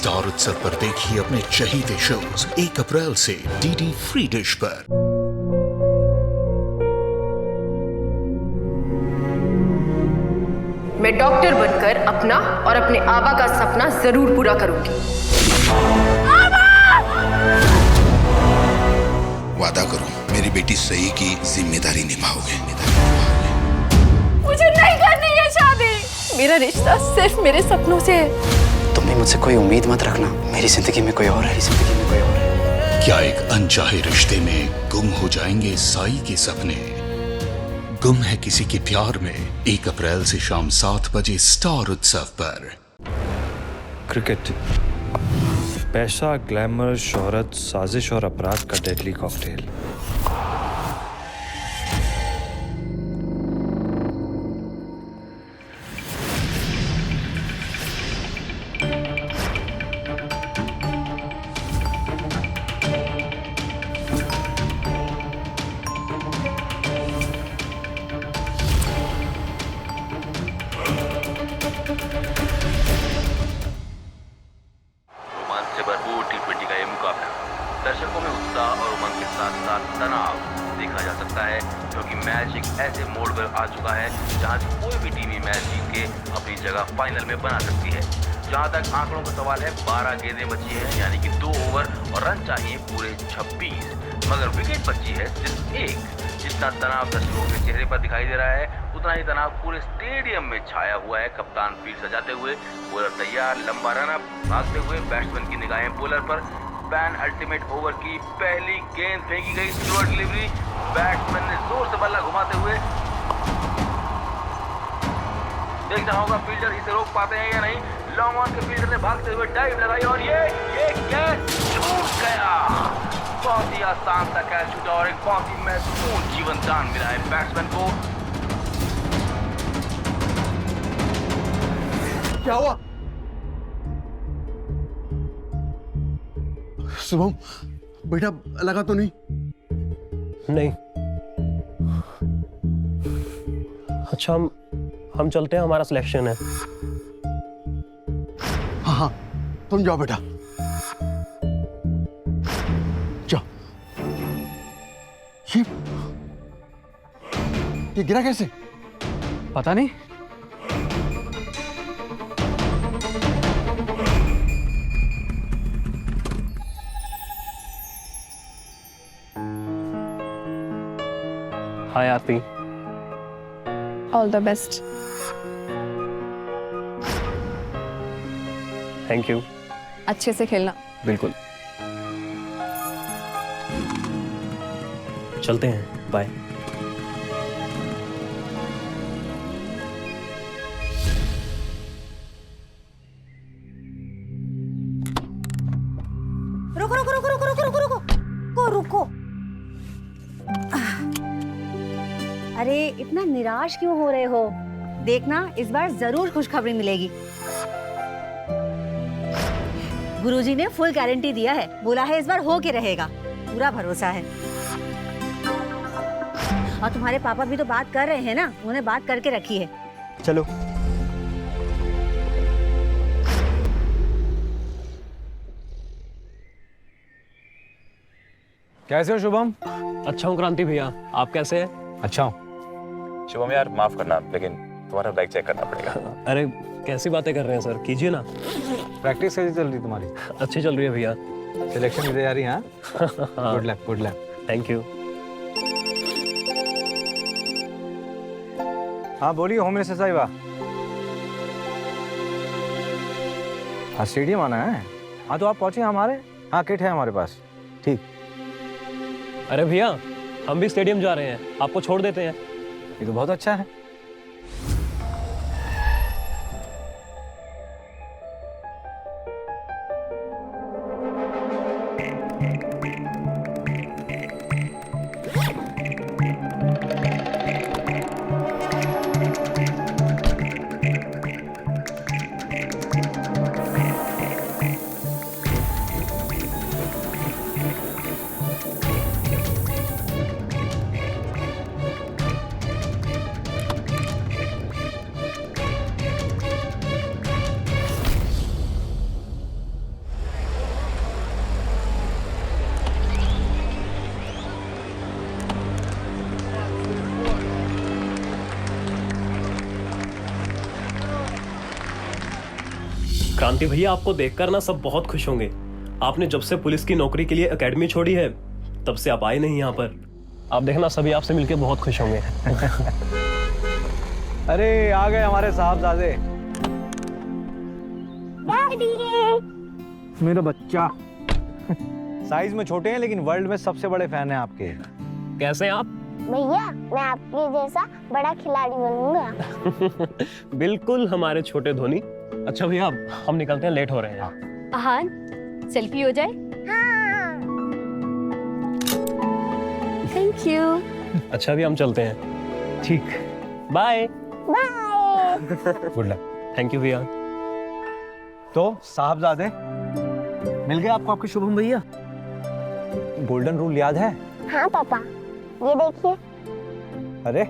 Star उत्सव पर देखिए अपने चहीते शोज 1 अप्रैल से डीडी फ्री डिश पर। मैं डॉक्टर बनकर अपना और अपने आबा का सपना जरूर पूरा करूंगी। वादा करो मेरी बेटी सही की जिम्मेदारी निभाओगे। मुझे नहीं करनी है शादी। मेरा रिश्ता सिर्फ मेरे सपनों से है। तुम भी मुझसे कोई उम्मीद मत रखना। मेरी जिंदगी में कोई और है, जिंदगी में कोई और है। क्या एक अनचाहे रिश्ते में गुम हो जाएंगे साई के सपने? गुम है किसी के प्यार में 1 अप्रैल से शाम 7 बजे स्टार उत्सव पर। क्रिकेट, पैसा, ग्लैमर, शोहरत, साजिश और अपराध का डेडली कॉकटेल। से भरपूर T20 का ये मुकाबला दर्शकों में उत्साह और उमंग के साथ साथ तनाव देखा जा सकता है, क्योंकि मैच एक ऐसे मोड़ पर आ चुका है जहां कोई भी टीम मैच जीत के अपनी जगह फाइनल में बना सकती है। जहां तक आंकड़ों का सवाल है, 12 गेंदें बची हैं, यानी कि 2 ओवर और रन चाहिए पूरे 26, मगर विकेट बची है सिर्फ 1। जितना तनाव दर्शकों के चेहरे पर दिखाई दे रहा है, उतना ही तनाव पूरे स्टेडियम में छाया हुआ है। कप्तान फील्ड सजाते हुए, बॉलर तैयार, लंबा रनअप भागते हुए, बैट्समैन की निगाहें बॉलर पर। पैन अल्टीमेट ओवर की पहली गेंद फेंकी गई, स्लो डिलीवरी, बैट्समैन ने जोर से बल्ला घुमाते हुए। देखना होगा फील्डर इसे रोक पाते हैं या नहीं। लॉन्ग ऑन के फील्डर ने भागते हुए डाइव लगाई और ये कैच छूट गया। बहुत ही आसान सा कैच छूटा और एक बहुत ही महत्वपूर्ण जीवन दान मिला है बैट्समैन को। क्या हुआ? शुभम बेटा, लगा तो नहीं? नहीं। अच्छा, हम चलते हैं, हमारा सिलेक्शन है। हाँ, तुम जाओ बेटा, जाओ। ये गिरा कैसे? पता नहीं। Hi Aarti. All the best. Thank you. अच्छे से खेलना। बिल्कुल। चलते हैं, बाय। रुको रुको रुको रुको रुको रुको रुको रुको। अरे इतना निराश क्यों हो रहे हो? देखना, इस बार जरूर खुशखबरी मिलेगी। गुरुजी ने फुल गारंटी दिया है, बोला है इस बार हो के रहेगा, पूरा भरोसा है। और तुम्हारे पापा भी तो बात कर रहे हैं ना, उन्होंने बात करके रखी है। चलो। कैसे हो शुभम? अच्छा हूँ क्रांति भैया, आप कैसे हैं? अच्छा हूँ। शुभम यार माफ करना, लेकिन तुम्हारा बैग चेक करना पड़ेगा। अरे कैसी बातें कर रहे हैं सर, कीजिए ना। प्रैक्टिस कैसी चल रही तुम्हारी? अच्छी चल रही है भैया। सिलेक्शन की तैयारी? हाँ, good luck good luck. Thank you. हाँ बोलिए होम मिनिस्टर साहिबा। हाँ स्टेडियम आना है? हाँ तो आप पहुंचे हमारे। हाँ किट है हमारे पास। ठीक। अरे भैया हम भी स्टेडियम जा रहे हैं, आपको छोड़ देते हैं। ये तो बहुत अच्छा है। कांति भैया, आपको देखकर ना सब बहुत खुश होंगे। आपने जब से पुलिस की नौकरी के लिए एकेडमी छोड़ी है तब से आप आए नहीं यहाँ पर। आप देखना सभी आपसे मिलके बहुत खुश होंगे। अरे आ गए हमारे साहबजादे। मेरा बच्चा साइज में छोटे हैं लेकिन वर्ल्ड में सबसे बड़े फैन हैं आपके। कैसे आप? भैया मैं आपके जैसा बड़ा खिलाड़ी बनूंगा। बिल्कुल हमारे छोटे धोनी। अच्छा भैया हम निकलते हैं, लेट हो रहे हैं। अहान सेल्फी हो जाए? हाँ। Thank you. अच्छा अभी हम चलते हैं। ठीक, bye. Bye. Good luck. Thank you भैया। तो साहबजादे मिल गए आपको आपके शुभम भैया। गोल्डन रूल याद है? हाँ पापा, ये देखिए। अरे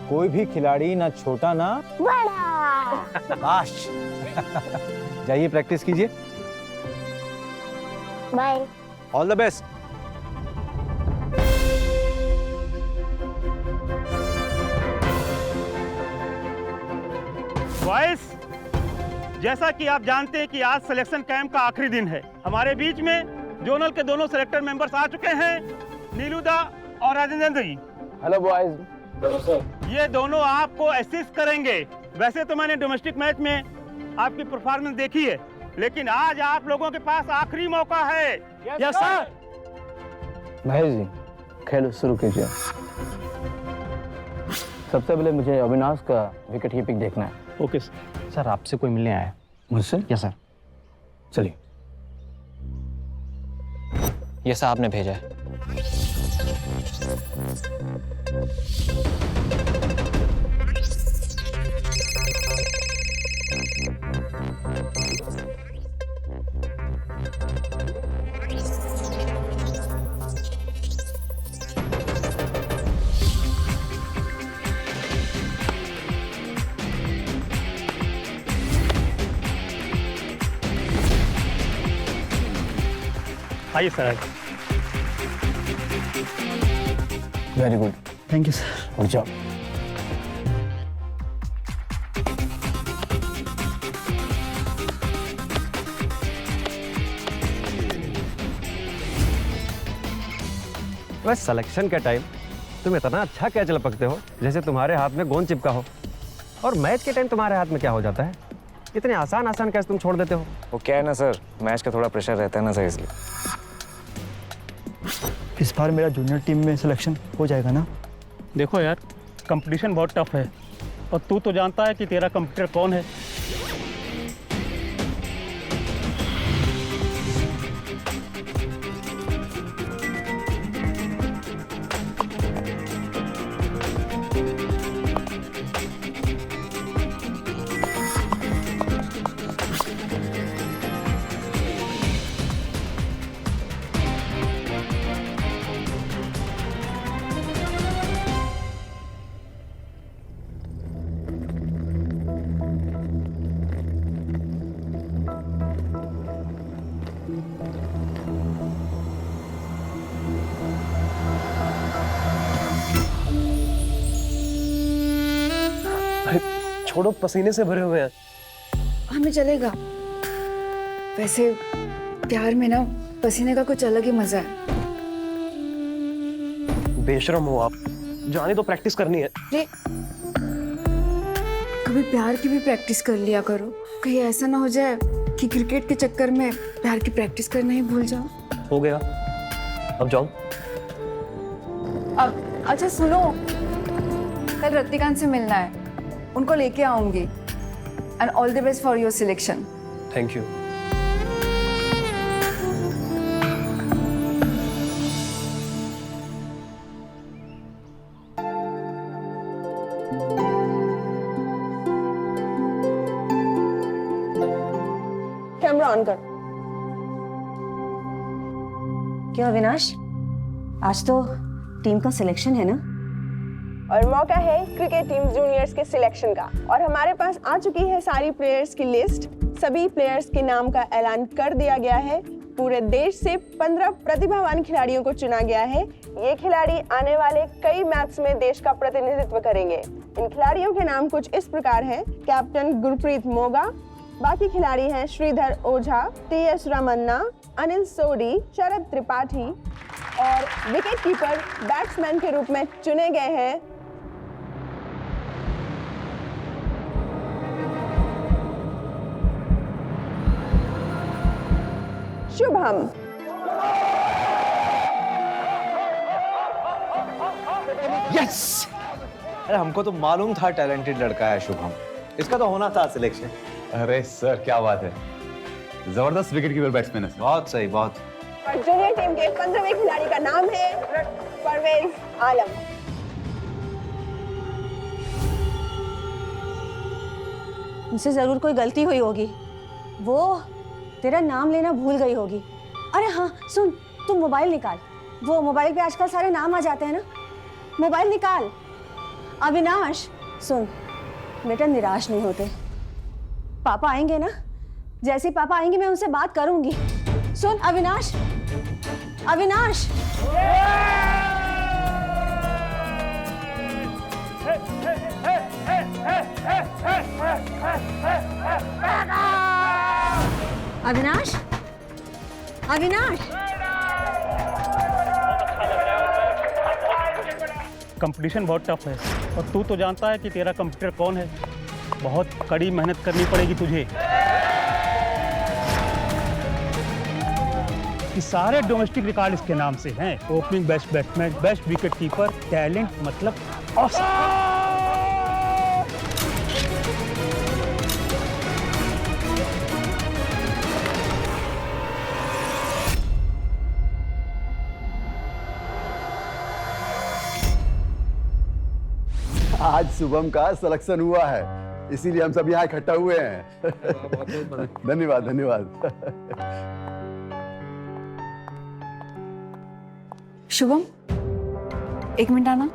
कोई भी खिलाड़ी ना छोटा ना बड़ा। बाश। जाइए प्रैक्टिस कीजिए। Bye. All the best. Boys, जैसा कि आप जानते हैं कि आज सिलेक्शन कैंप का आखिरी दिन है। हमारे बीच में जोनल के दोनों सिलेक्टर मेंबर्स आ चुके हैं, नीलूदा और राजेंद्र जी। Hello boys. ये दोनों आपको असिस्ट करेंगे। वैसे तो मैंने डोमेस्टिक मैच में आपकी परफॉर्मेंस देखी है, लेकिन आज आप लोगों के पास आखिरी मौका है। Yes sir. महेश जी खेल शुरू कीजिए। सबसे पहले मुझे अविनाश का विकेट कीपिंग देखना है। Okay sir. सर आपसे कोई मिलने आया है? मुझसे? Yes sir. चलिए। ये साहब ने भेजा है। आइए sir. Very good. Thank you sir. Good job. बस सिलेक्शन के टाइम तुम इतना अच्छा कैच लपकते हो जैसे तुम्हारे हाथ में गोंद चिपका हो, और मैच के टाइम तुम्हारे हाथ में क्या हो जाता है? इतने आसान आसान कैच तुम छोड़ देते हो। वो क्या है ना सर, मैच का थोड़ा प्रेशर रहता है ना सर, इसलिए। इस बार मेरा जूनियर टीम में सिलेक्शन हो जाएगा ना? देखो यार, कंपटीशन बहुत टफ है और तू तो जानता है कि तेरा कंपटीटर कौन है। छोड़ो, पसीने से भरे हुए हैं। हमें चलेगा। वैसे प्यार में ना पसीने का कुछ अलग ही मजा है। बेशरम हो आप, जाने तो प्रैक्टिस करनी है। अरे कभी प्यार की भी प्रैक्टिस कर लिया करो, कहीं ऐसा ना हो जाए कि क्रिकेट के चक्कर में प्यार की प्रैक्टिस करना ही भूल जाओ। हो गया, अब जाओ। अब अच्छा सुनो, कल रतिकांत से मिलना है, उनको लेके आऊंगी। And all the best for your selection. Thank you. Camera on कर। क्यों अविनाश, आज तो टीम का सिलेक्शन है ना? और मौका है क्रिकेट टीम जूनियर्स के सिलेक्शन का, और हमारे पास आ चुकी है सारी प्लेयर्स की लिस्ट। सभी प्लेयर्स के नाम का ऐलान कर दिया गया है। पूरे देश से 15 प्रतिभावान खिलाड़ियों को चुना गया है। ये खिलाड़ी आने वाले कई मैच में देश का प्रतिनिधित्व करेंगे। इन खिलाड़ियों के नाम कुछ इस प्रकार हैं: कैप्टन गुरप्रीत मोगा, बाकी खिलाड़ी हैं श्रीधर ओझा, टीएस रमन्ना, अनिल सोडी, शरद त्रिपाठी और विकेट कीपर बैट्समैन के रूप में चुने गए हैं शुभम। यस! अरे हमको तो मालूम था टैलेंटेड लड़का है शुभम, इसका तो होना था सिलेक्शन। अरे सर क्या बात है, जबरदस्त विकेट कीपर बैट्समैन है। बहुत सही, बहुत। और जूनियर टीम के 15वें खिलाड़ी का नाम है परवेज आलम। मुझसे जरूर कोई गलती हुई होगी, वो तेरा नाम लेना भूल गई होगी। अरे हाँ सुन, तुम मोबाइल निकाल, वो मोबाइल पे आजकल सारे नाम आ जाते हैं ना, मोबाइल निकाल। अविनाश सुन बेटा, निराश नहीं होते, पापा आएंगे ना, जैसे पापा आएंगे मैं उनसे बात करूंगी। सुन अविनाश, अविनाश अविनाश, अविनाश कंपटीशन बहुत टफ है और तू तो जानता है कि तेरा कंप्यूटर कौन है। बहुत कड़ी मेहनत करनी पड़ेगी तुझे। कि सारे डोमेस्टिक रिकॉर्ड इसके नाम से हैं। Opening best batsman, best wicket keeper, talent मतलब औसत। आज शुभम का सिलेक्शन हुआ है, इसीलिए हम सब यहाँ इकट्ठा हुए हैं। धन्यवाद धन्यवाद। शुभम, एक मिनट आना।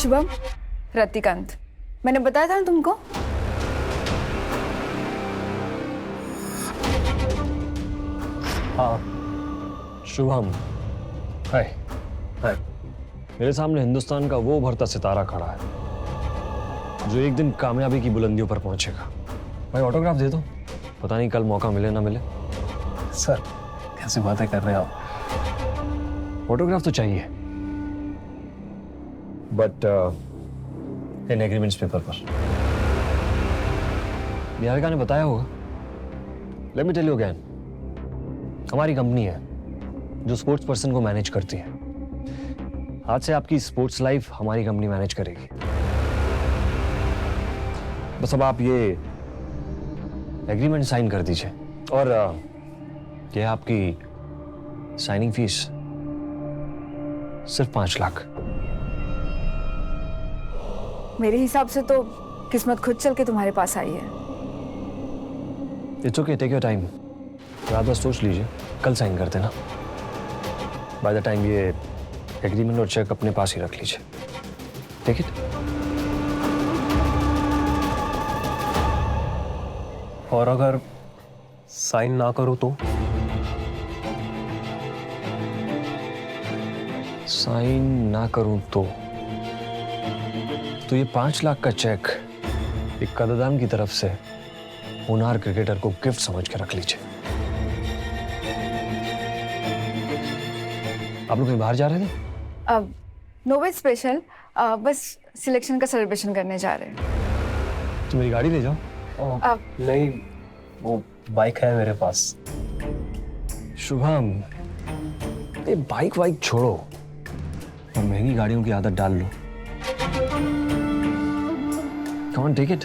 शुभम, रतिकांत, मैंने बताया था ना तुमको। हाँ शुभम, हाय हाय। मेरे सामने हिंदुस्तान का वो उभरता सितारा खड़ा है जो एक दिन कामयाबी की बुलंदियों पर पहुंचेगा। भाई ऑटोग्राफ दे दो, पता नहीं कल मौका मिले ना मिले। सर कैसी बातें कर रहे हैं आप? ऑटोग्राफ तो चाहिए, बट इन एग्रीमेंट्स पेपर पर। निहारिका ने बताया होगा। Let me tell you again, हमारी कंपनी है जो स्पोर्ट्स पर्सन को मैनेज करती है। आज से आपकी स्पोर्ट्स लाइफ हमारी कंपनी मैनेज करेगी। बस अब आप ये एग्रीमेंट साइन कर दीजिए और ये आपकी साइनिंग फीस सिर्फ 5 लाख। मेरे हिसाब से तो किस्मत खुद चल के तुम्हारे पास आई है। It's okay, take your time. रात भर सोच लीजिए, कल साइन कर देना। बाय द टाइम ये एग्रीमेंट और चेक अपने पास ही रख लीजिए। Take it. और अगर साइन ना करूं तो? साइन ना करूं तो ये 5 लाख का चेक एक कदरदान की तरफ से होनहार क्रिकेटर को गिफ्ट समझ के रख लीजिए। आप लोग कहीं बाहर जा रहे थे? अब नोवेल स्पेशल, बस सिलेक्शन का सेलिब्रेशन करने जा रहे हैं। तो मेरी गाड़ी ले जाओ। नहीं, वो बाइक है मेरे पास। शुभम, ये बाइक वाइक छोड़ो और महंगी गाड़ियों की आदत डाल लो। Come on, take it.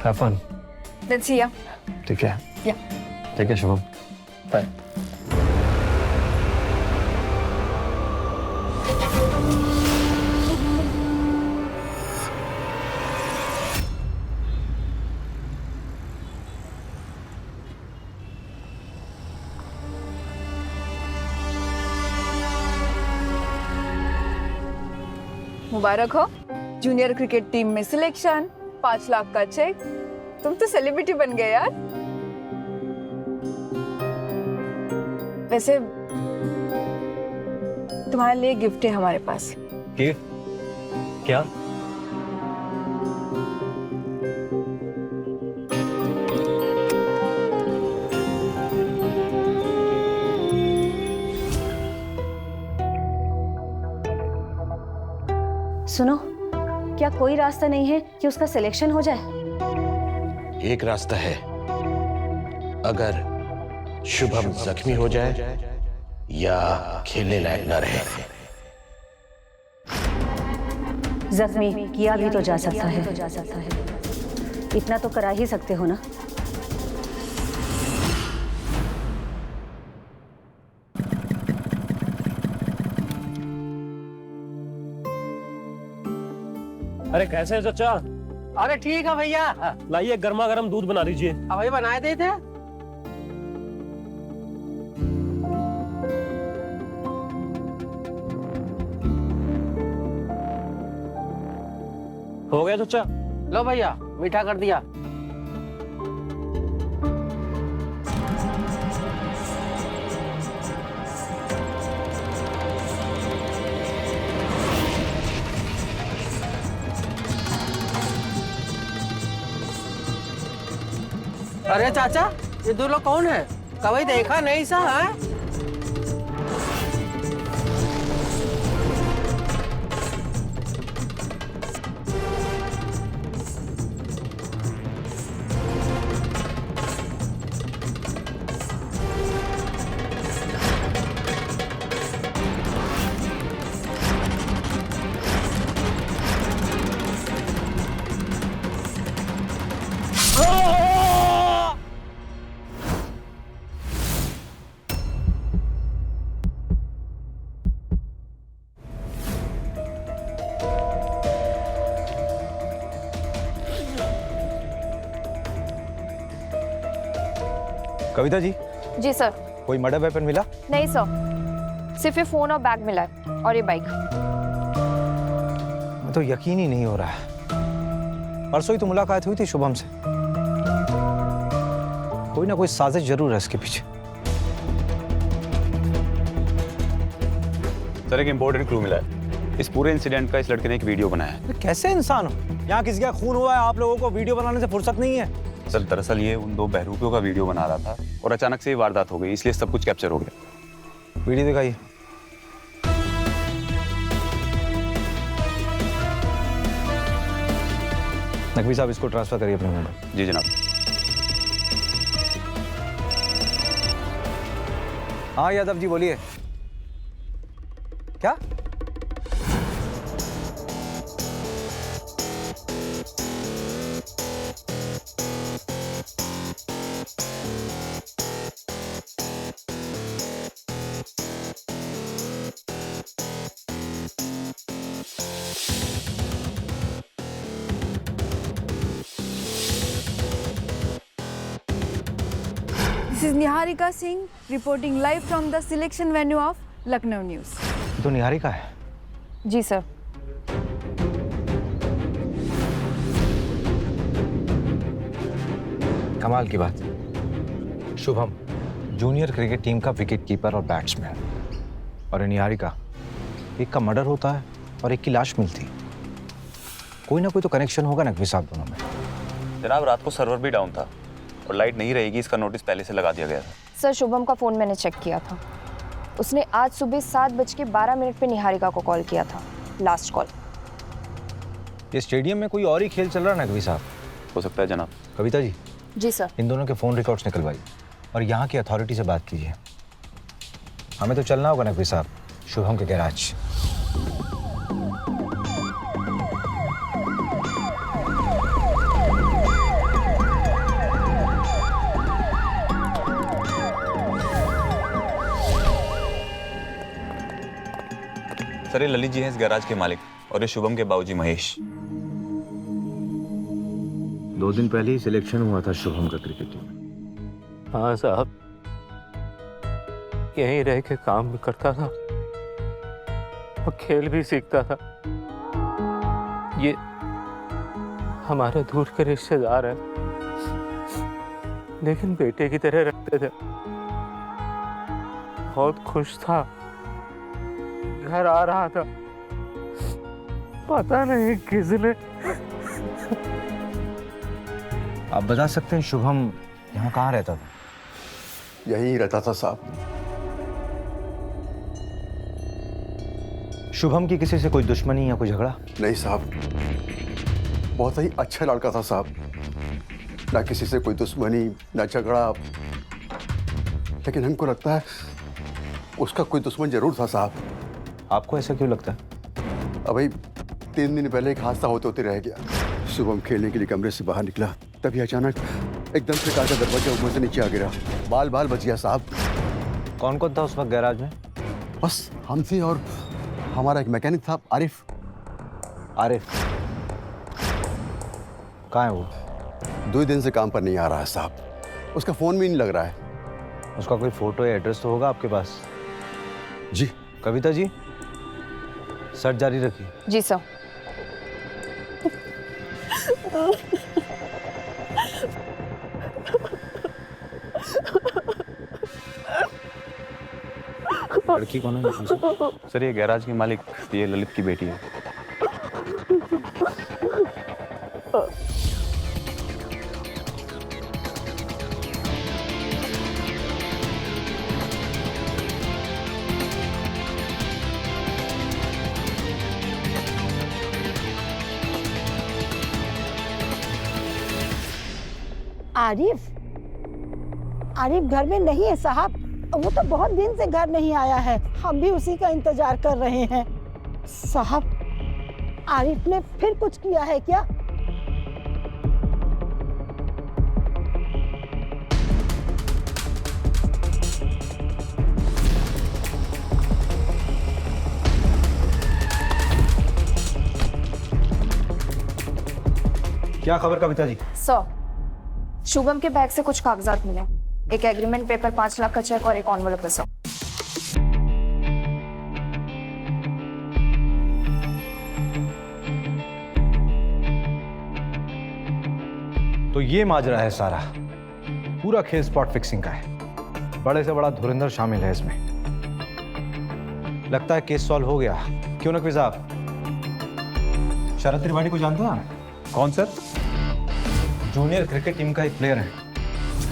Have fun. Let's see ya. Take care. Yeah. Take care, Shubham. Bye. मुबारक हो, जूनियर क्रिकेट टीम में सिलेक्शन, 5 लाख का चेक। तुम तो सेलिब्रिटी बन गए यार। वैसे तुम्हारे लिए गिफ्ट है हमारे पास। क्या? सुनो, क्या कोई रास्ता नहीं है कि उसका सिलेक्शन हो जाए? एक रास्ता है, अगर शुभम जख्मी हो जाए या खेलने लायक न रहे। जख्मी किया भी तो जा सकता है, इतना तो करा ही सकते हो ना। अरे कैसे है चाचा? अरे ठीक है भैया। लाइए गर्मा गर्म दूध बना दीजिए। अब भाई बनाए देते हैं। हो गया चाचा? लो भैया, मीठा कर दिया। अरे चाचा, ये दो लोग कौन है? कभी देखा नहीं सा है? कविता जी। जी सर। कोई मर्डर वेपन मिला? नहीं सर, सिर्फ ये फोन और बैग मिला है और ये बाइक। मैं तो यकीन ही नहीं हो रहा है। परसों ही तो मुलाकात हुई थी शुभम से। कोई ना कोई साजिश जरूर है इसके पीछे। सर एक इम्पोर्टेंट क्लू मिला है। इस पूरे इंसिडेंट का इस लड़के ने एक वीडियो बनाया है। कैसे इंसान हो? यहाँ किसी का खून हुआ है, आप लोगों को वीडियो बनाने से फुर्सत नहीं है? सर दरअसल ये उन 2 बहरूपियों का वीडियो बना रहा था और अचानक से ये वारदात हो गई, इसलिए सब कुछ कैप्चर हो गया। वीडियो दिखाइए। नकवी साहब, इसको ट्रांसफर करिए अपने मोबाइल। जी जनाब। हाँ यादव जी बोलिए। क्या? This is Niharika Singh reporting live from the selection venue of Lucknow News. तो निहारिका है? जी सर। कमाल की बात। शुभम जूनियर क्रिकेट टीम का विकेट कीपर और बैट्समैन, और निहारिका, एक का मर्डर होता है और एक की लाश मिलती। कोई ना कोई तो कनेक्शन होगा नकवी साहब दोनों में। जनाब रात को सर्वर भी डाउन था और लाइट नहीं रहेगी इसका नोटिस पहले से लगा दिया गया था। सर शुभम का फोन मैंने चेक किया था, उसने आज सुबह 7:12 पे निहारिका को कॉल किया था, लास्ट कॉल। ये स्टेडियम में कोई और ही खेल चल रहा है नकवी साहब? हो सकता है जनाब। कविता जी। जी सर। इन दोनों के फोन रिकॉर्ड्स निकलवाइए और यहाँ की अथॉरिटी से बात कीजिए। हमें तो चलना होगा नकवी साहब शुभम के गैराज। सर ये ललित जी हैं इस गैराज के मालिक और ये शुभम के बाबूजी महेश। 2 दिन पहले ही सिलेक्शन हुआ था शुभम का क्रिकेट टीम। हाँ साहब, यहीं रह के काम भी करता था और खेल भी सीखता था। ये हमारे दूर के रिश्तेदार हैं, लेकिन बेटे की तरह रखते थे। बहुत खुश था, घर आ रहा था, पता नहीं किसने। आप बता सकते हैं शुभम यहाँ कहाँ रहता था? यहीं रहता था साहब। शुभम की किसी से कोई दुश्मनी या कोई झगड़ा? नहीं साहब, बहुत ही अच्छा लड़का था साहब, ना किसी से कोई दुश्मनी ना झगड़ा। लेकिन हमको लगता है उसका कोई दुश्मन जरूर था साहब। आपको ऐसा क्यों लगता है? अभी 3 दिन पहले एक हादसा होते होते रह गया। सुबह खेलने के लिए कमरे से बाहर निकला, तभी अचानक एकदम से कार का दरवाजा ऊपर से नीचे आ गिरा, बाल बाल बच गया साहब। कौन कौन था उस वक्त गैराज में? बस हम थे और हमारा एक मैकेनिक था, आरिफ। आरिफ कहाँ है वो? 2 दिन से काम पर नहीं आ रहा है साहब, उसका फोन भी नहीं लग रहा है। उसका कोई फोटो या एड्रेस तो होगा आपके पास? जी। कविता जी, सर्च जारी रखिए। जी सर। लड़की कौन है? सर ये गैराज के मालिक, ये ललित की बेटी है। आरिफ, आरिफ घर में नहीं है साहब, वो तो बहुत दिन से घर नहीं आया है। हम भी उसी का इंतजार कर रहे हैं साहब। आरिफ ने फिर कुछ किया है क्या? क्या खबर कविता जी? सर, शुभम के बैग से कुछ कागजात मिले, एक एग्रीमेंट पेपर, 5 लाख का चेक और एक एनवेलप है सर। तो ये माजरा है सारा, पूरा खेल स्पॉट फिक्सिंग का है। बड़े से बड़ा धुरंधर शामिल है इसमें। लगता है केस सॉल्व हो गया, क्यों नकवी साहब? शरद त्रिपाठी को जानते हैं? कौन सर? जूनियर क्रिकेट टीम का एक प्लेयर है,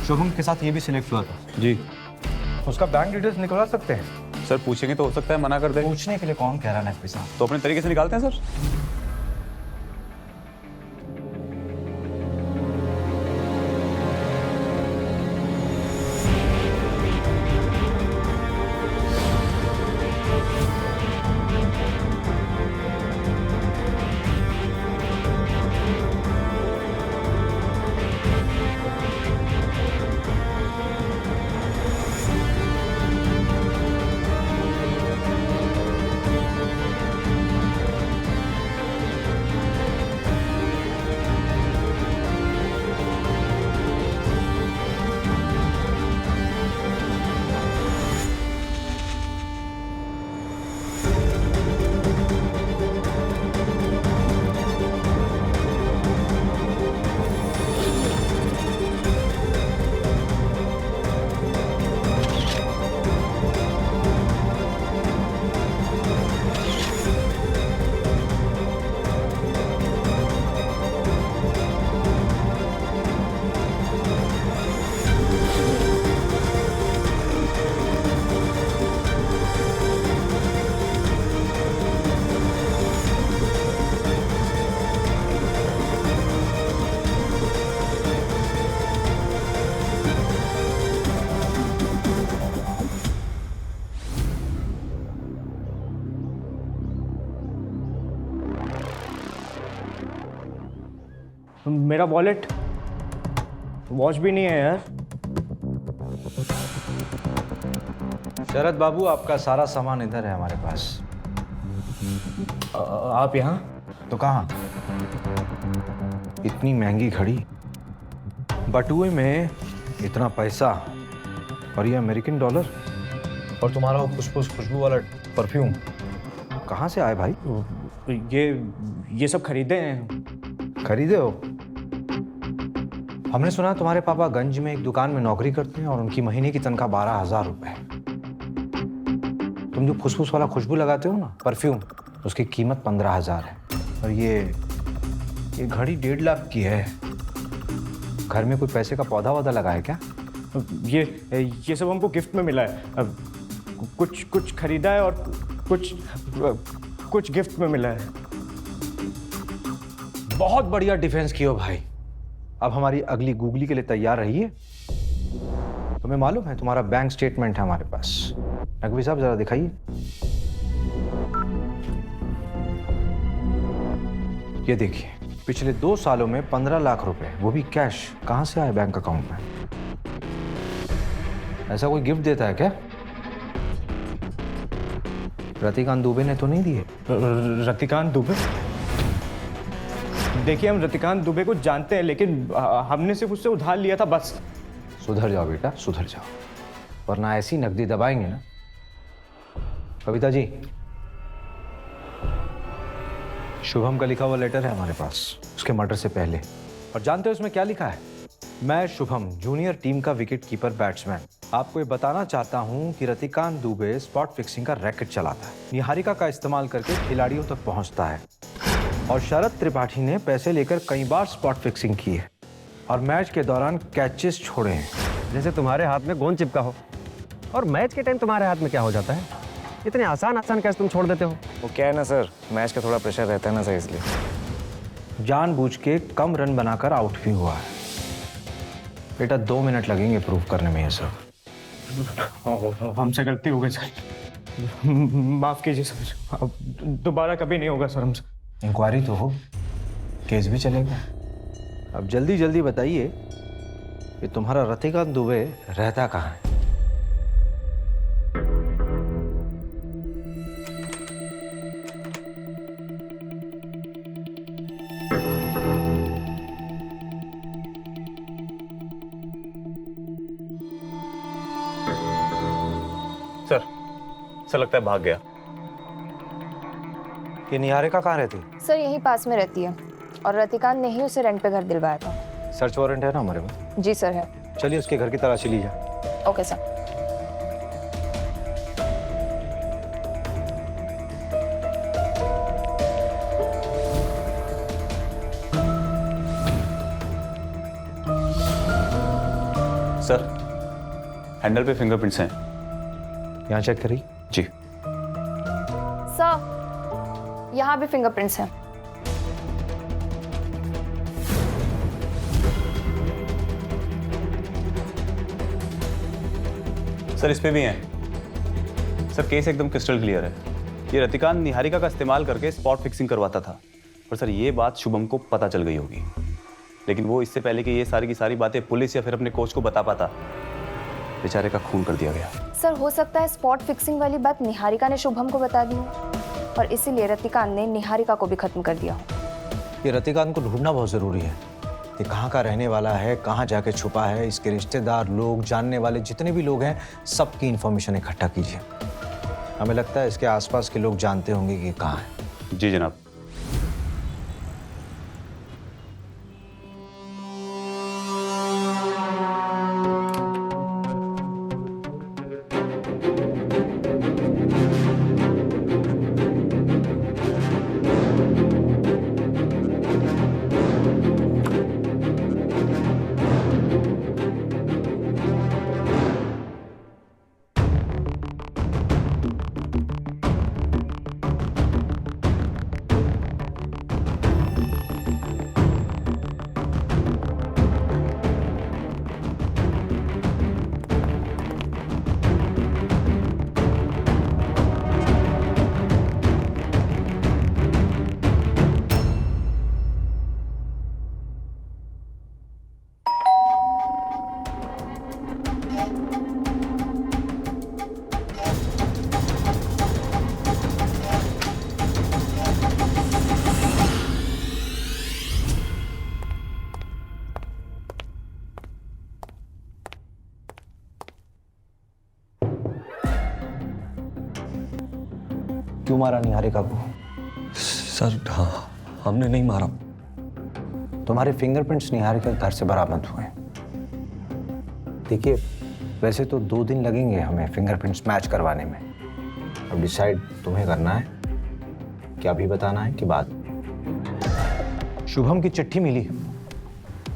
शुभम के साथ ये भी सिलेक्ट हुआ था। जी। उसका बैंक डिटेल्स निकलवा सकते हैं? सर पूछेंगे तो हो सकता है मना कर दे। पूछने के लिए कौन कह रहा है नकवी साहब? तो अपने तरीके से निकालते हैं सर। मेरा वॉलेट, वॉच भी नहीं है यार। शरद बाबू, आपका सारा सामान इधर है हमारे पास। आप यहाँ? तो कहाँ? इतनी महंगी घड़ी, बटुए में इतना पैसा और ये अमेरिकन डॉलर, और तुम्हारा वो खुशबू वाला परफ्यूम कहाँ से आए भाई? ये सब खरीदे हैं। खरीदे हो? हमने सुना तुम्हारे पापा गंज में एक दुकान में नौकरी करते हैं और उनकी महीने की तनख्वाह 12,000 रुपए। तुम जो फुसफुस वाला खुशबू लगाते हो ना, परफ्यूम, उसकी कीमत 15,000 है। और ये घड़ी 1.5 लाख की है। घर में कोई पैसे का पौधा वौधा लगा है क्या? ये सब हमको गिफ्ट में मिला है। अब कुछ खरीदा है और कुछ गिफ्ट में मिला है। बहुत बढ़िया डिफेंस किया भाई। अब हमारी अगली गूगली के लिए तैयार रहिए। तुम्हें मालूम है तुम्हारा बैंक स्टेटमेंट है हमारे पास। नकवी साहब जरा दिखाइए। ये देखिए, पिछले 2 सालों में 15 लाख रुपए, वो भी कैश, कहां से आए बैंक अकाउंट में? ऐसा कोई गिफ्ट देता है क्या? रतिकांत दुबे ने तो नहीं दिए? रतिकांत दुबे? देखिए, हम रतिकांत दुबे को जानते हैं, लेकिन हमने सिर्फ उससे उधार लिया था बस। सुधर जाओ बेटा, सुधर जाओ, वरना ऐसी नकदी दबाएंगे ना। कविता जी, शुभम का लिखा हुआ लेटर है हमारे पास, उसके मर्डर से पहले। और जानते हो उसमें क्या लिखा है? मैं शुभम, जूनियर टीम का विकेट कीपर बैट्समैन, आपको ये बताना चाहता हूं कि रतिकांत दुबे स्पॉट फिक्सिंग का रैकेट चलाता है, निहारिका का इस्तेमाल करके खिलाड़ियों तक पहुंचता है, और शरद त्रिपाठी ने पैसे लेकर कई बार स्पॉट फिक्सिंग की है और मैच के दौरान कैचेस छोड़े हैं। जैसे तुम्हारे हाथ में गेंद चिपका हो, और मैच के टाइम तुम्हारे हाथ में क्या हो जाता है? इतने आसान कैच तुम छोड़ देते हो? वो क्या है ना सर, मैच का थोड़ा प्रेशर रहता है ना सर, इसलिए। जानबूझ के कम रन बनाकर आउट भी हुआ है। बेटा 2 मिनट लगेंगे प्रूव करने में ये सब। हमसे गलती हो गई सर, माफ कीजिए सर, अब दोबारा कभी नहीं होगा सर हमसे। इंक्वायरी तो हो, केस भी चलेगा। अब जल्दी जल्दी बताइए कि तुम्हारा रतिकांत दुबे रहता कहाँ है? सर लगता है भाग गया। ये निहारिका कहाँ रहती? सर यहीं पास में रहती है, और रतिकांत ने ही उसे रेंट पे घर दिलवाया था। सर्च वारंट है ना हमारे पास? जी सर है। चलिए उसके घर की तलाशी लीजिए। Okay sir. सर हैंडल पे फिंगरप्रिंट्स हैं, यहाँ चेक करिए। जी सर, यहाँ भी फिंगरप्रिंट्स हैं। सर इस पे भी हैं। सर केस एकदम क्रिस्टल क्लियर है। ये रतिकांत निहारिका का इस्तेमाल करके स्पॉट फिक्सिंग करवाता था, और सर ये बात शुभम को पता चल गई होगी, लेकिन वो इससे पहले कि ये सारी की सारी बातें पुलिस या फिर अपने कोच को बता पाता, बेचारे का खून कर दिया गया। सर हो सकता है स्पॉट फिक्सिंग वाली बात निहारिका ने शुभम को बता दी हो, और इसीलिए रतिकांत ने निहारिका को भी खत्म कर दिया हो। ये रतिकांत को ढूंढना बहुत जरूरी है। ये कहाँ का रहने वाला है, कहाँ जाके छुपा है, इसके रिश्तेदार, लोग, जानने वाले जितने भी लोग हैं, सबकी इंफॉर्मेशन इकट्ठा कीजिए। हमें लगता है इसके आसपास के लोग जानते होंगे कि कहाँ है। जी जनाब। क्यों मारा निहारिका को? सर हाँ, हमने नहीं मारा। तुम्हारे फिंगरप्रिंट्स निहारिका के घर से बरामद हुए। देखिए, वैसे तो 2 दिन लगेंगे हमें फिंगरप्रिंट्स मैच करवाने में। अब डिसाइड तुम्हें करना है कि अभी बताना है कि बाद। शुभम की चिट्ठी मिली,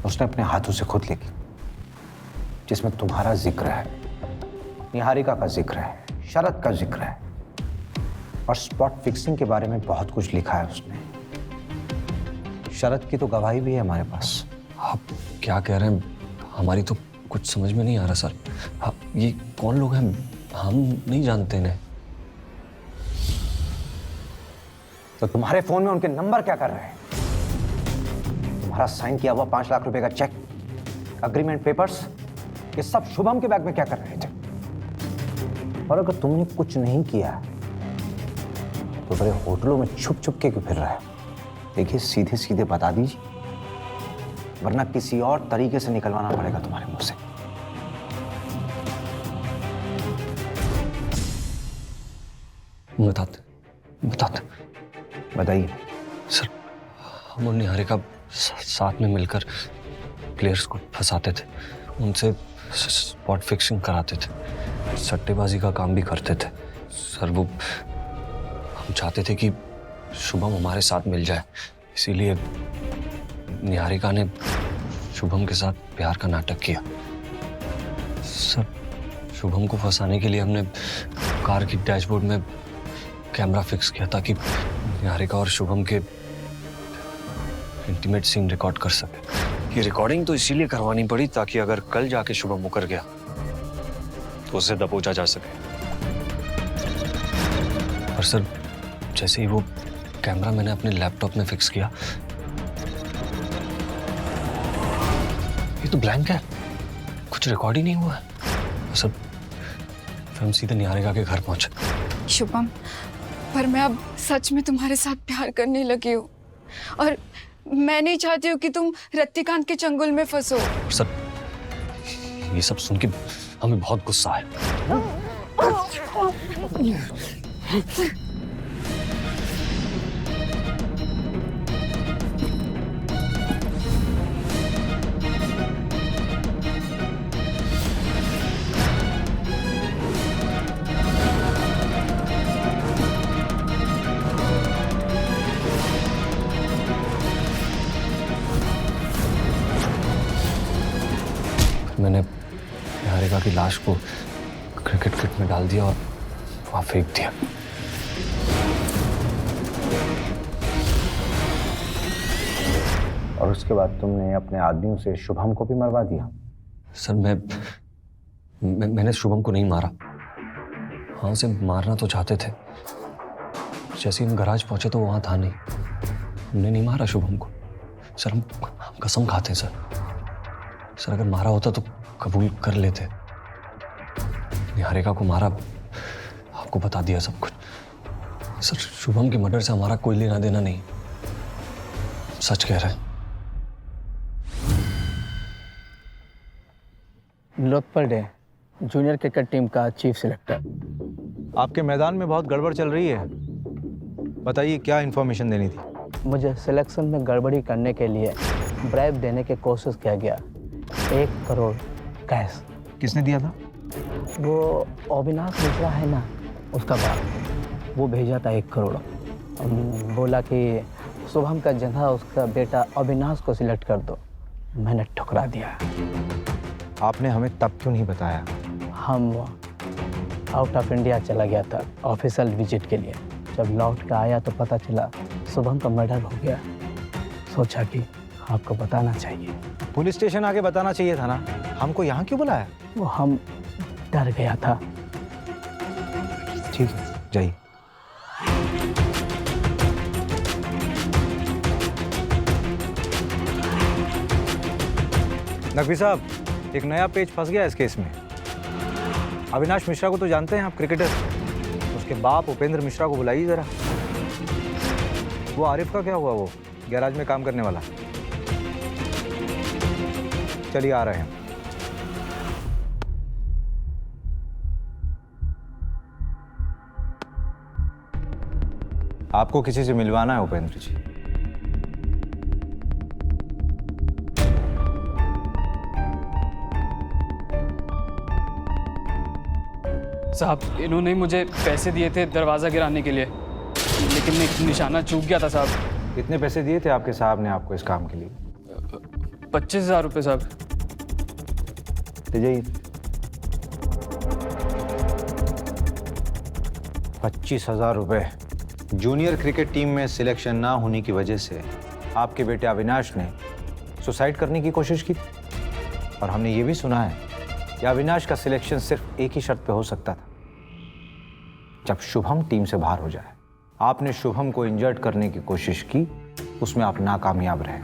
उसने अपने हाथों से खुद लिखी, जिसमें तुम्हारा जिक्र है, निहारिका का जिक्र है, शरद का जिक्र है और स्पॉट फिक्सिंग के बारे में बहुत कुछ लिखा है उसने। शरद की तो गवाही भी है हमारे पास। आप क्या कह रहे हैं? हमारी तो कुछ समझ में नहीं आ रहा सर। ये कौन लोग हैं? हम नहीं जानते इन्हें। तो तुम्हारे फोन में उनके नंबर क्या कर रहे हैं? तुम्हारा साइन किया हुआ 5 लाख रुपए का चेक, अग्रीमेंट पेपर्स, ये सब शुभम के बैग में क्या कर रहे थे? और अगर तुमने कुछ नहीं किया तो बड़े होटलों में छुप छुप के क्यों फिर रहा है? देखिए, सीधे सीधे बता दीजिए, वरना किसी और तरीके से निकलवाना पड़ेगा तुम्हारे मुंह से। बताइए। सर, हम और निहारिका साथ में मिलकर प्लेयर्स को फंसाते थे, उनसे स्पॉट फिक्सिंग कराते थे, सट्टेबाजी का काम भी करते थे। सर, वो हम चाहते थे कि शुभम हमारे साथ मिल जाए, इसीलिए निहारिका ने शुभम के साथ प्यार का नाटक किया। सर, शुभम को फंसाने के लिए हमने कार की डैशबोर्ड में कैमरा फिक्स किया ताकि निहारिका और शुभम के इंटीमेट सीन रिकॉर्ड कर सके। ये रिकॉर्डिंग तो इसीलिए करवानी पड़ी ताकि अगर कल जाके शुभम मुकर गया तो उसे दबोचा जा सके। और सर, जैसे ही वो कैमरा मैंने अपने लैपटॉप में फिक्स किया, ये तो ब्लैंक है, कुछ रिकॉर्ड ही नहीं हुआ है। सर, फिर हम सीधे निहारिका के घर पहुंचे। शुभम, पर मैं अब सच में तुम्हारे साथ प्यार करने लगी हूँ और मैं नहीं चाहती हूँ कि तुम रत्तिकांत के चंगुल में फंसो। सर, ये सब सुन के हमें बहुत गुस्सा है। मैंने निहारिका की लाश को क्रिकेट किट में डाल दिया और वहां फेंक दिया। और उसके बाद तुमने अपने आदमियों से शुभम को भी मरवा दिया? सर, मैंने शुभम को नहीं मारा। हाँ, उसे मारना तो चाहते थे। जैसे हम गराज पहुंचे तो वहां था नहीं। हमने नहीं मारा शुभम को। सर, हम कसम खाते हैं सर, अगर मारा होता तो कबूल कर लेते। निहारिका को मारा, आपको बता दिया सब कुछ। सर, शुभम के मर्डर से हमारा कोई लेना देना नहीं, सच कह रहे हैं। Lokpal day, junior cricket team का चीफ सिलेक्टर। आपके मैदान में बहुत गड़बड़ चल रही है, बताइए क्या इन्फॉर्मेशन देनी थी? मुझे सिलेक्शन में गड़बड़ी करने के लिए ब्राइब देने की कोशिश किया गया। 1 करोड़ कैश। किसने दिया था? वो अविनाश मिश्रा है ना, उसका बाप, वो भेजा था 1 करोड़। बोला कि शुभम का जगह उसका बेटा अविनाश को सिलेक्ट कर दो। मैंने ठुकरा दिया। आपने हमें तब क्यों नहीं बताया? हम आउट ऑफ इंडिया चला गया था ऑफिशियल विजिट के लिए। जब लौट कर आया तो पता चला शुभम का मर्डर हो गया। सोचा कि आपको बताना चाहिए। पुलिस स्टेशन आके बताना चाहिए था ना, हमको यहाँ क्यों बुलाया? वो हम डर गया था। ठीक है, जाइए। नकवी साहब, एक नया पेज फंस गया इस केस में। अविनाश मिश्रा को तो जानते हैं आप, क्रिकेटर। उसके बाप उपेंद्र मिश्रा को बुलाइए जरा। वो आरिफ का क्या हुआ, वो गैराज में काम करने वाला? चलिए, आ रहे हैं। आपको किसी से मिलवाना है उपेंद्र जी। साहब, इन्होंने मुझे पैसे दिए थे दरवाज़ा गिराने के लिए, लेकिन मैं निशाना चूक गया था साहब। कितने पैसे दिए थे आपके साहब ने आपको इस काम के लिए? 25,000 रुपये साहब। ले जाइए। 25,000 रुपये। जूनियर क्रिकेट टीम में सिलेक्शन ना होने की वजह से आपके बेटे अविनाश ने सुसाइड करने की कोशिश की, और हमने ये भी सुना है कि अविनाश का सिलेक्शन सिर्फ एक ही शर्त पे हो सकता था, जब शुभम टीम से बाहर हो जाए। आपने शुभम को इंजर्ड करने की कोशिश की, उसमें आप नाकामयाब रहे।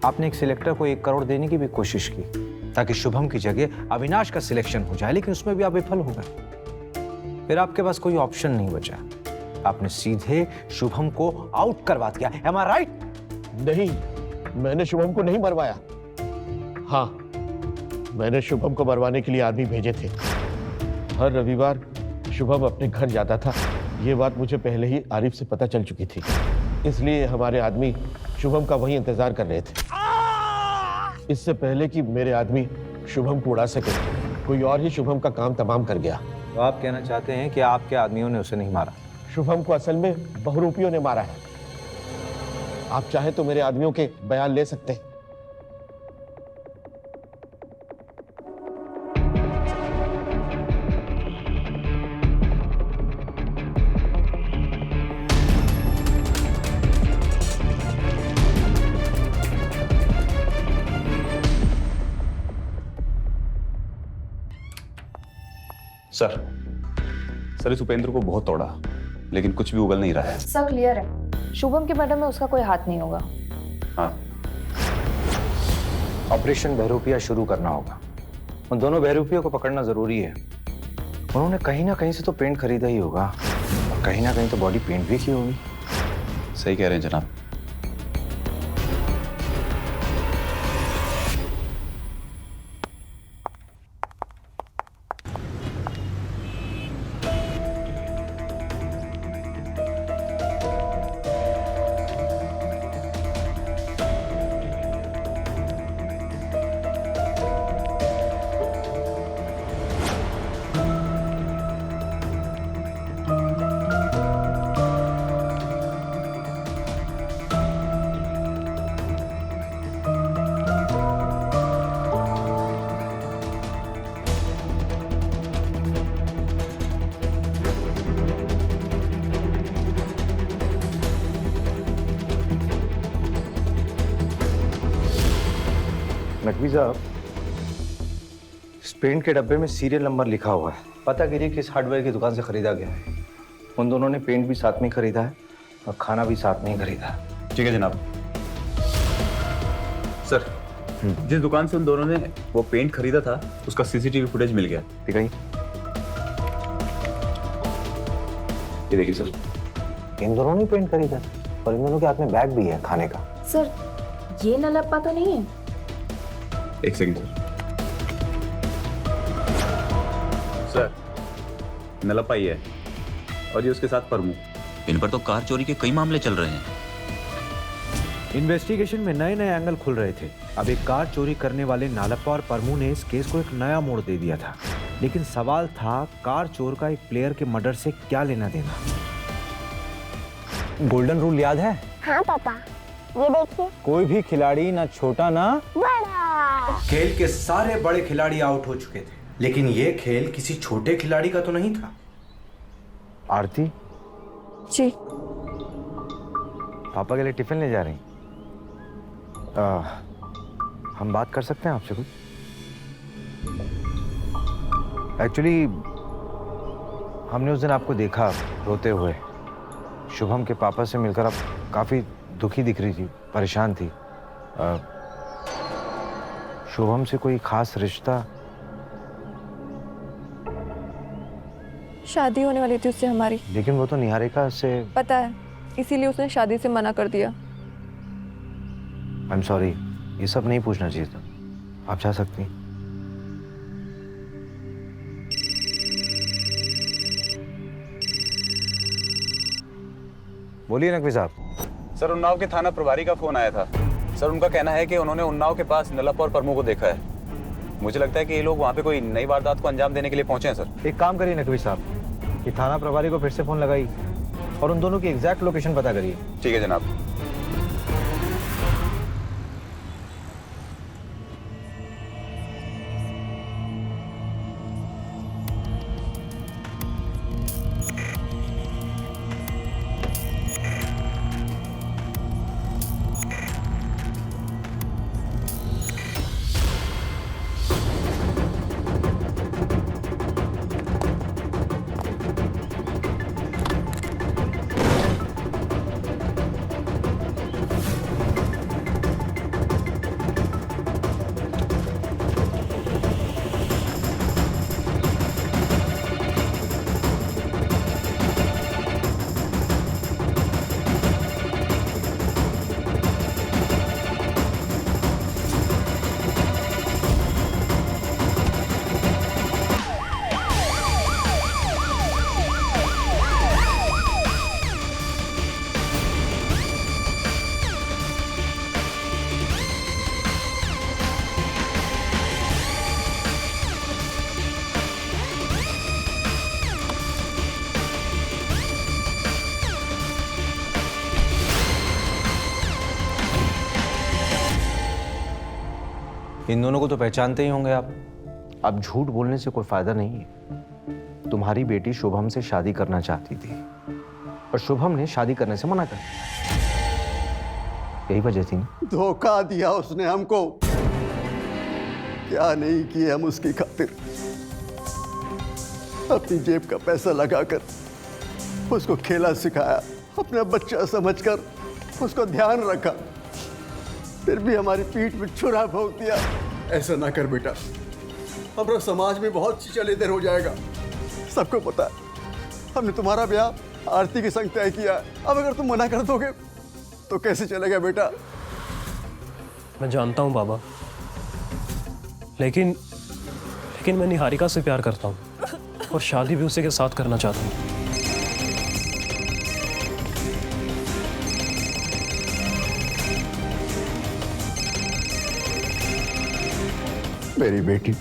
आपने एक सिलेक्टर को 1 करोड़ देने की भी कोशिश की ताकि शुभम की जगह अविनाश का सिलेक्शन हो जाए, लेकिन उसमें भी आप विफल हो गए। फिर आपके पास कोई ऑप्शन नहीं बचा, आपने सीधे शुभम को आउट करवा दिया। Am I right? नहीं, मैंने शुभम को नहीं मरवाया। हाँ, मैंने शुभम को मरवाने के लिए आदमी भेजे थे। हर रविवार शुभम अपने घर जाता था, ये बात मुझे पहले ही आरिफ से पता चल चुकी थी, इसलिए हमारे आदमी शुभम का वहीं इंतजार कर रहे थे। इससे पहले कि मेरे आदमी शुभम को उड़ा सके, कोई और ही शुभम का काम तमाम कर गया। तो आप कहना चाहते हैं कि आपके आदमियों ने उसे नहीं मारा? शुभम को असल में बहुरूपियों ने मारा है। आप चाहे तो मेरे आदमियों के बयान ले सकते हैं। सर इस उपेंद्र को बहुत तोड़ा, लेकिन कुछ भी उगल नहीं रहा है। सब क्लियर है, शुभम के मर्डर में उसका कोई हाथ नहीं होगा। हाँ। ऑपरेशन बहरूपिया शुरू करना होगा। उन दोनों बहरूपियों को पकड़ना जरूरी है। उन्होंने कहीं ना कहीं से तो पेंट खरीदा ही होगा, और कहीं ना कहीं तो बॉडी पेंट भी की होगी। सही कह रहे हैं जनाब। नकवी साहब, इस पेंट के डब्बे में सीरियल नंबर लिखा हुआ है। पता करिए किस हार्डवेयर की दुकान से खरीदा गया है। उन दोनों ने पेंट भी साथ में खरीदा है और खाना भी साथ में ही खरीदा है। ठीक है जनाब। सर, जिस दुकान से उन दोनों ने वो पेंट खरीदा था, उसका सीसीटीवी फुटेज मिल गया। ठीक है, ये देखिए सर। इन दोनों ने पेंट खरीदा और इन दोनों के हाथ में बैग भी है खाने का। सर, ये नलप्पा तो नहीं है? एक सेकंड सर। नलप्पा ही है, और ये उसके साथ परमू। इन पर तो कार चोरी के कई मामले चल रहे हैं। इन्वेस्टिगेशन में नए नए एंगल खुल रहे थे। अब एक कार चोरी करने वाले नालप्पा और परमू ने इस केस को एक नया मोड़ दे दिया था। लेकिन सवाल था, कार चोर का एक प्लेयर के मर्डर से क्या लेना देना? गोल्डन रूल याद है? हाँ पापा, ये देखिए। कोई भी खिलाड़ी ना छोटा ना बड़ा। खेल के सारे बड़े खिलाड़ी आउट हो चुके थे, लेकिन ये खेल किसी छोटे खिलाड़ी का तो नहीं था। आरती जी, पापा के लिए टिफिन ले जा रही? हम बात कर सकते हैं आपसे कुछ? एक्चुअली हमने उस दिन आपको देखा रोते हुए। शुभम के पापा से मिलकर आप काफी दुखी दिख रही थी, परेशान थी। शुभम से कोई खास रिश्ता? शादी होने वाली थी उससे हमारी। लेकिन वो तो निहारिका से। पता है, इसीलिए उसने शादी से मना कर दिया। आई एम सॉरी, ये सब नहीं पूछना चाहिए था। आप जा सकती हैं। बोलिए नकवी साहब। सर उन्नाव के थाना प्रभारी का फोन आया था। सर उनका कहना है कि उन्होंने उन्नाव के पास नलप और परमू को देखा है। मुझे लगता है कि ये लोग वहाँ पे कोई नई वारदात को अंजाम देने के लिए पहुंचे हैं सर। एक काम करिए नकवी साहब कि थाना प्रभारी को फिर से फोन लगाई और उन दोनों की एग्जैक्ट लोकेशन पता करिए। ठीक है जनाब। इन दोनों को तो पहचानते ही होंगे आप। अब झूठ बोलने से कोई फायदा नहीं है। तुम्हारी बेटी शुभम से शादी करना चाहती थी और शुभम ने शादी करने से मना कर दिया। यही वजह थी ना? धोखा दिया उसने हमको। क्या नहीं किए हम उसकी खातिर। अपनी जेब का पैसा लगाकर उसको खेला सिखाया, अपना बच्चा समझकर उसको ध्यान रखा, फिर भी हमारी पीठ में छुरा भोंक दिया। ऐसा ना कर बेटा, हमारा समाज में बहुत चीजें देर हो जाएगा। सबको पता है हमने तुम्हारा ब्याह आरती के संग तय किया। अब अगर तुम मना कर दोगे तो कैसे चलेगा बेटा? मैं जानता हूँ बाबा, लेकिन मैं निहारिका से प्यार करता हूँ और शादी भी उसी के साथ करना चाहता हूँ। मेरी बेटी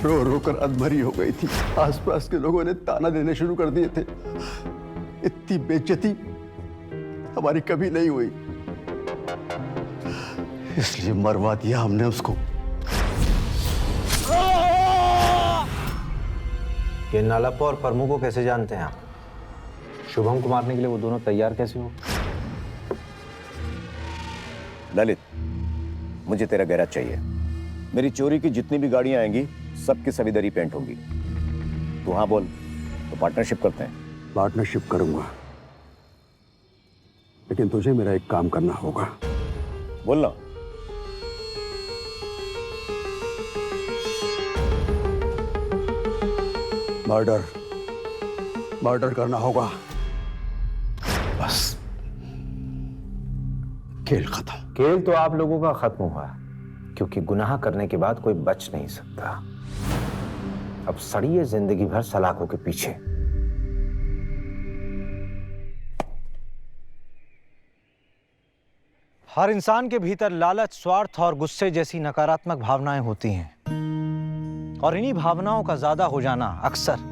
रो रो कर अधमरी हो गई थी। आसपास के लोगों ने ताना देने शुरू कर दिए थे। इतनी बेइज्जती हमारी कभी नहीं हुई, इसलिए मरवा दिया हमने उसको। ये नलप और परमू को कैसे जानते हैं आप? शुभम को मारने के लिए वो दोनों तैयार कैसे हो? ललित, मुझे तेरा गैराज चाहिए। मेरी चोरी की जितनी भी गाड़ियां आएंगी सबकी सभी दरी पेंट होंगी। तू हाँ बोल तो पार्टनरशिप करते हैं। पार्टनरशिप करूंगा, लेकिन तुझे मेरा एक काम करना होगा। बोलना। मर्डर करना होगा। बस खेल खत्म। खेल तो आप लोगों का खत्म हुआ, क्योंकि गुनाह करने के बाद कोई बच नहीं सकता। अब सड़िए जिंदगी भर सलाखों के पीछे। हर इंसान के भीतर लालच, स्वार्थ और गुस्से जैसी नकारात्मक भावनाएं होती हैं, और इन्हीं भावनाओं का ज्यादा हो जाना अक्सर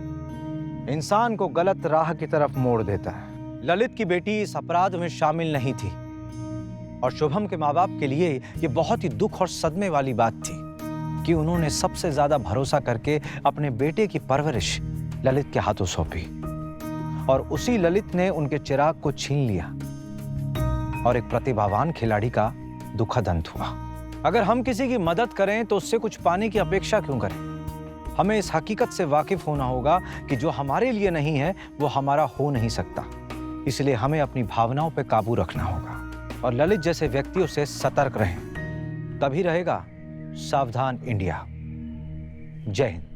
इंसान को गलत राह की तरफ मोड़ देता है। ललित की बेटी इस अपराध में शामिल नहीं थी, और शुभम के माँ बाप के लिए ये बहुत ही दुख और सदमे वाली बात थी कि उन्होंने सबसे ज्यादा भरोसा करके अपने बेटे की परवरिश ललित के हाथों सौंपी, और उसी ललित ने उनके चिराग को छीन लिया और एक प्रतिभावान खिलाड़ी का दुखद अंत हुआ। अगर हम किसी की मदद करें तो उससे कुछ पाने की अपेक्षा क्यों करें? हमें इस हकीकत से वाकिफ होना होगा कि जो हमारे लिए नहीं है वो हमारा हो नहीं सकता। इसलिए हमें अपनी भावनाओं पर काबू रखना होगा और ललित जैसे व्यक्तियों से सतर्क रहें, तभी रहेगा सावधान इंडिया। जय हिंद।